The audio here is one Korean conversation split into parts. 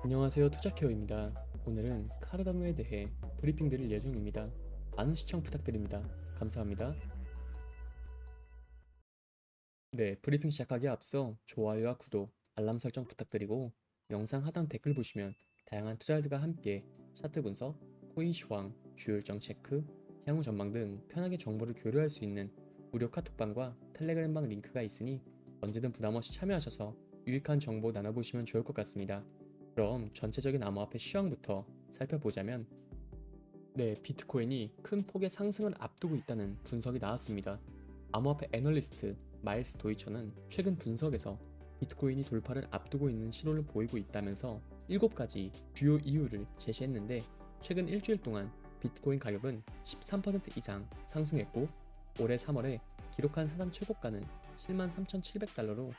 안녕하세요, 투자케어입니다. 오늘은 카르다노에 대해 브리핑 드릴 예정입니다. 많은 시청 부탁드립니다. 감사합니다. 네, 브리핑 시작하기에 앞서 좋아요와 구독, 알람 설정 부탁드리고 영상 하단 댓글 보시면 다양한 투자들과 함께 차트 분석, 코인 시황, 주요 일정 체크, 향후 전망 등 편하게 정보를 교류할 수 있는 무료 카톡방과 텔레그램방 링크가 있으니 언제든 부담없이 참여하셔서 유익한 정보 나눠보시면 좋을 것 같습니다. 그럼 전체적인 암호화폐 시황부터 살펴보자면 네, 비트코인이 큰 폭의 상승을 앞두고 있다는 분석이 나왔습니다. 암호화폐 애널리스트 마일스 도이처는 최근 분석에서 비트코인이 돌파를 앞두고 있는 신호를 보이고 있다면서 7가지 주요 이유를 제시했는데 최근 일주일 동안 비트코인 가격은 13% 이상 상승했고 올해 3월에 기록한 사상 최고가는 73,700달러로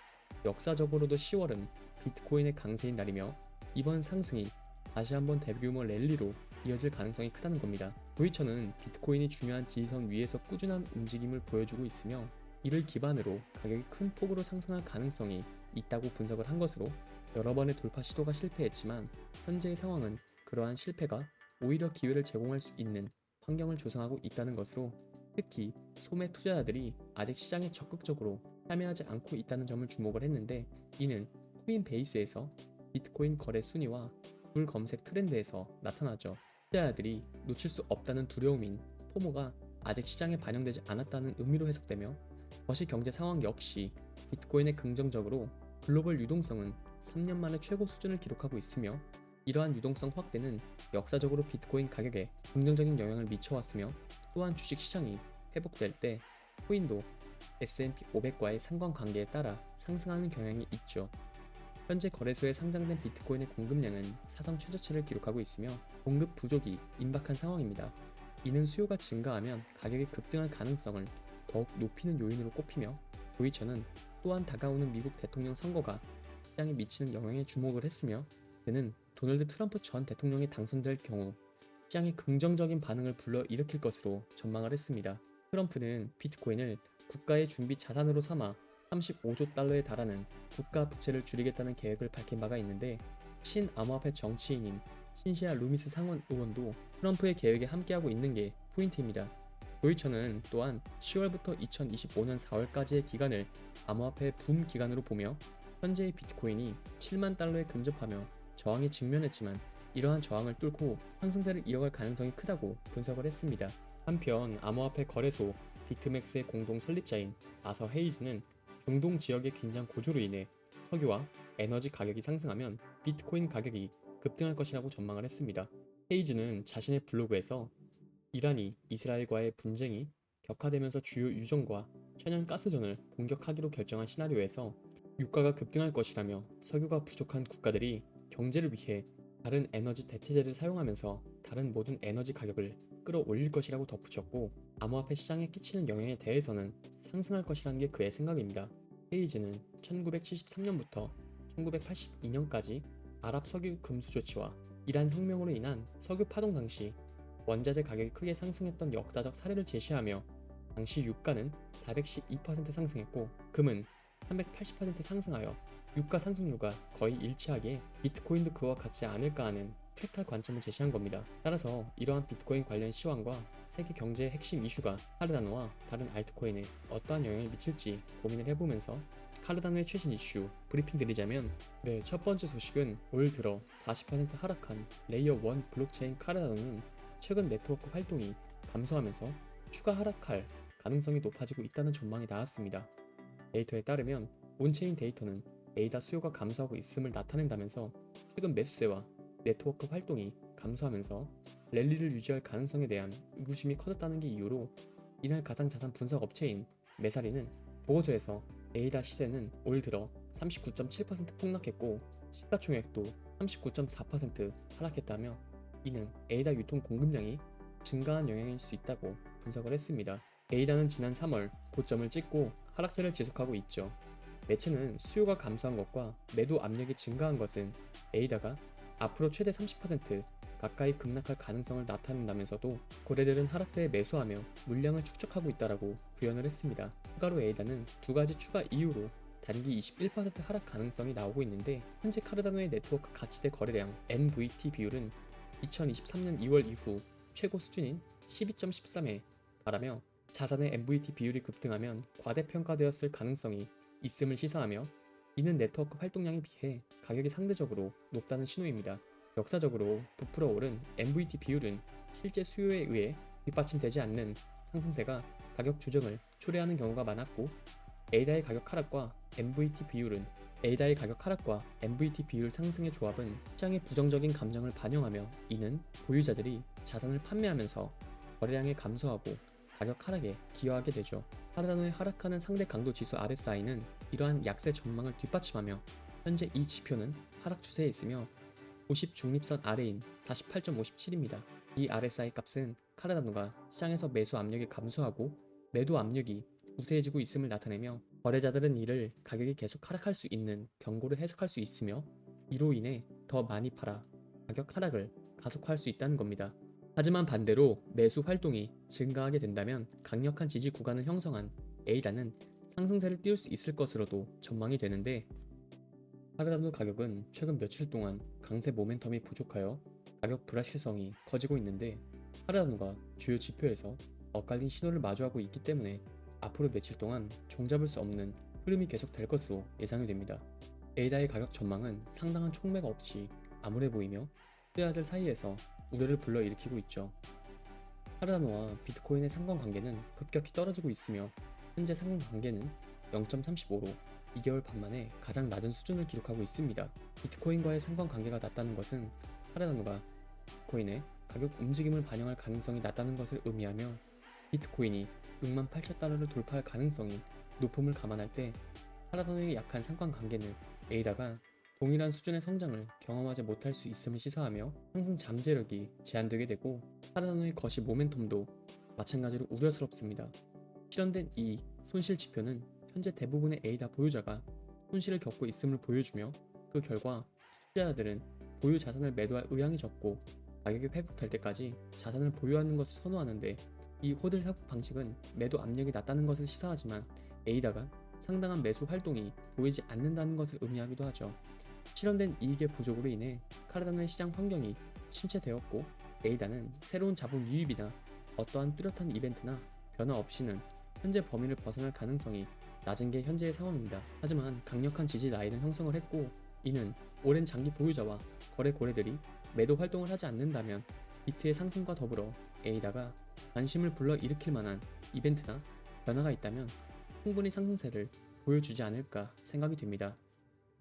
역사적으로도 10월은 비트코인의 강세인 날이며 이번 상승이 다시 한번 대규모 랠리로 이어질 가능성이 크다는 겁니다. 도이처는 비트코인이 중요한 지지선 위에서 꾸준한 움직임을 보여주고 있으며 이를 기반으로 가격이 큰 폭으로 상승할 가능성이 있다고 분석을 한 것으로 여러 번의 돌파 시도가 실패했지만 현재의 상황은 그러한 실패가 오히려 기회를 제공할 수 있는 환경을 조성하고 있다는 것으로 특히 소매 투자자들이 아직 시장에 적극적으로 참여하지 않고 있다는 점을 주목을 했는데 이는 코인베이스에서 비트코인 거래 순위와 불 검색 트렌드에서 나타나죠. 투자자들이 놓칠 수 없다는 두려움인 포모가 아직 시장에 반영되지 않았다는 의미로 해석되며 거시 경제 상황 역시 비트코인의 긍정적으로 글로벌 유동성은 3년 만에 최고 수준을 기록하고 있으며 이러한 유동성 확대는 역사적으로 비트코인 가격에 긍정적인 영향을 미쳐왔으며 또한 주식시장이 회복될 때 코인도 S&P 500과의 상관관계에 따라 상승하는 경향이 있죠. 현재 거래소에 상장된 비트코인의 공급량은 사상 최저치를 기록하고 있으며 공급 부족이 임박한 상황입니다. 이는 수요가 증가하면 가격이 급등할 가능성을 더욱 높이는 요인으로 꼽히며 도이처는 또한 다가오는 미국 대통령 선거가 시장에 미치는 영향에 주목을 했으며 그는 도널드 트럼프 전 대통령이 당선될 경우 시장에 긍정적인 반응을 불러일으킬 것으로 전망을 했습니다. 트럼프는 비트코인을 국가의 준비 자산으로 삼아 35조 달러에 달하는 국가 부채를 줄이겠다는 계획을 밝힌 바가 있는데 친암호화폐 정치인인 신시아 루미스 상원 의원도 트럼프의 계획에 함께하고 있는 게 포인트입니다. 도이처는 또한 10월부터 2025년 4월까지의 기간을 암호화폐 붐 기간으로 보며 현재의 비트코인이 7만 달러에 근접하며 저항에 직면했지만 이러한 저항을 뚫고 상승세를 이어갈 가능성이 크다고 분석을 했습니다. 한편 암호화폐 거래소 비트맥스의 공동 설립자인 아서 헤이즈는 중동 지역의 긴장 고조로 인해 석유와 에너지 가격이 상승하면 비트코인 가격이 급등할 것이라고 전망을 했습니다. 헤이즈는 자신의 블로그에서 이란이 이스라엘과의 분쟁이 격화되면서 주요 유전과 천연가스전을 공격하기로 결정한 시나리오에서 유가가 급등할 것이라며 석유가 부족한 국가들이 경제를 위해 다른 에너지 대체제를 사용하면서 다른 모든 에너지 가격을 끌어올릴 것이라고 덧붙였고 암호화폐 시장에 끼치는 영향에 대해서는 상승할 것이라는 게 그의 생각입니다. 헤이즈는 1973년부터 1982년까지 아랍 석유 금수 조치와 이란 혁명으로 인한 석유 파동 당시 원자재 가격이 크게 상승했던 역사적 사례를 제시하며 당시 유가는 412% 상승했고 금은 380% 상승하여 유가 상승률과 거의 일치하기에 비트코인도 그와 같지 않을까 하는 팩탈 관점을 제시한 겁니다. 따라서 이러한 비트코인 관련 시황과 세계 경제의 핵심 이슈가 카르다노와 다른 알트코인에 어떠한 영향을 미칠지 고민을 해보면서 카르다노의 최신 이슈 브리핑 드리자면 첫 번째 소식은 올 들어 40% 하락한 레이어 1 블록체인 카르다노는 최근 네트워크 활동이 감소하면서 추가 하락할 가능성이 높아지고 있다는 전망이 나왔습니다. 데이터에 따르면 온체인 데이터는 에이다 수요가 감소하고 있음을 나타낸다면서 최근 매수세와 네트워크 활동이 감소하면서 랠리를 유지할 가능성에 대한 의구심이 커졌다는 게 이유로 이날 가상자산 분석 업체인 메사리는 보고서에서 에이다 시세는 올 들어 39.7% 폭락했고 시가총액도 39.4% 하락했다며 이는 에이다 유통 공급량이 증가한 영향일 수 있다고 분석을 했습니다. 에이다는 지난 3월 고점을 찍고 하락세를 지속하고 있죠. 매체는 수요가 감소한 것과 매도 압력이 증가한 것은 에이다가 앞으로 최대 30% 가까이 급락할 가능성을 나타낸다면서도 고래들은 하락세에 매수하며 물량을 축적하고 있다라고 구현을 했습니다. 추가로 에이다는 두 가지 추가 이유로 단기 21% 하락 가능성이 나오고 있는데, 현재 카르다노의 네트워크 가치대 거래량 NVT 비율은 2023년 2월 이후 최고 수준인 12.13에 달하며, 자산의 NVT 비율이 급등하면 과대평가되었을 가능성이 있음을 시사하며, 이는 네트워크 활동량에 비해 가격이 상대적으로 높다는 신호입니다. 역사적으로 부풀어 오른 NVT 비율은 실제 수요에 의해 뒷받침되지 않는 상승세가 가격 조정을 초래하는 경우가 많았고, 에이다의 가격 하락과 NVT 비율 상승의 조합은 시장의 부정적인 감정을 반영하며, 이는 보유자들이 자산을 판매하면서 거래량이 감소하고 가격 하락에 기여하게 되죠. 카르다노의 하락하는 상대 강도 지수 RSI는 이러한 약세 전망을 뒷받침하며, 현재 이 지표는 하락 추세에 있으며 50 중립선 아래인 48.57입니다. 이 RSI 값은 카르다노가 시장에서 매수 압력이 감소하고 매도 압력이 우세해지고 있음을 나타내며, 거래자들은 이를 가격이 계속 하락할 수 있는 경고로 해석할 수 있으며, 이로 인해 더 많이 팔아 가격 하락을 가속화할 수 있다는 겁니다. 하지만 반대로 매수 활동이 증가하게 된다면 강력한 지지 구간을 형성한 에이다는 상승세를 띄울 수 있을 것으로도 전망이 되는데, 카르다노 가격은 최근 며칠 동안 강세 모멘텀이 부족하여 가격 불확실성이 커지고 있는데, 카르다노가 주요 지표에서 엇갈린 신호를 마주하고 있기 때문에 앞으로 며칠 동안 종잡을 수 없는 흐름이 계속될 것으로 예상이 됩니다. 에이다의 가격 전망은 상당한 촉매가 없이 암울해 보이며 투자자들 사이에서 우려를 불러일으키고 있죠. 카르다노와 비트코인의 상관관계는 급격히 떨어지고 있으며, 현재 상관관계는 0.35로 2개월 반 만에 가장 낮은 수준을 기록하고 있습니다. 비트코인과의 상관관계가 낮다는 것은 카르다노가 비트코인의 가격 움직임을 반영할 가능성이 낮다는 것을 의미하며, 비트코인이 68,000달러를 돌파할 가능성이 높음을 감안할 때 카르다노의 약한 상관관계는 에이다가 동일한 수준의 성장을 경험하지 못할 수 있음을 시사하며 상승 잠재력이 제한되게 되고, 카르다노의 거시 모멘텀도 마찬가지로 우려스럽습니다. 실현된 이익, 손실 지표는 현재 대부분의 에이다 보유자가 손실을 겪고 있음을 보여주며, 그 결과 투자자들은 보유 자산을 매도할 의향이 적고 가격이 회복될 때까지 자산을 보유하는 것을 선호하는데, 이 호들 사고 방식은 매도 압력이 낮다는 것을 시사하지만 에이다가 상당한 매수 활동이 보이지 않는다는 것을 의미하기도 하죠. 실현된 이익의 부족으로 인해 카르다노의 시장 환경이 침체되었고, 에이다는 새로운 자본 유입이나 어떠한 뚜렷한 이벤트나 변화 없이는 현재 범위를 벗어날 가능성이 낮은 게 현재의 상황입니다. 하지만 강력한 지지 라인을 형성을 했고, 이는 오랜 장기 보유자와 거래 고래들이 매도 활동을 하지 않는다면 비트의 상승과 더불어 에이다가 관심을 불러일으킬 만한 이벤트나 변화가 있다면 충분히 상승세를 보여주지 않을까 생각이 됩니다.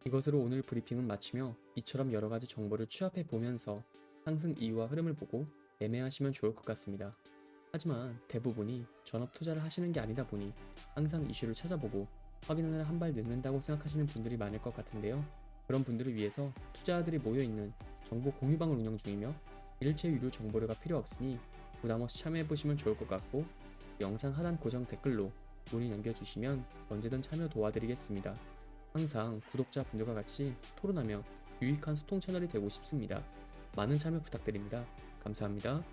이것으로 오늘 브리핑은 마치며, 이처럼 여러가지 정보를 취합해 보면서 상승 이유와 흐름을 보고 매매하시면 좋을 것 같습니다. 하지만 대부분이 전업 투자를 하시는 게 아니다 보니 항상 이슈를 찾아보고 확인을 한 발 늦는다고 생각하시는 분들이 많을 것 같은데요. 그런 분들을 위해서 투자자들이 모여있는 정보 공유방을 운영 중이며, 일체 유료 정보료가 필요 없으니 부담없이 참여해보시면 좋을 것 같고, 영상 하단 고정 댓글로 문의 남겨주시면 언제든 참여 도와드리겠습니다. 항상 구독자분들과 같이 토론하며 유익한 소통 채널이 되고 싶습니다. 많은 참여 부탁드립니다. 감사합니다.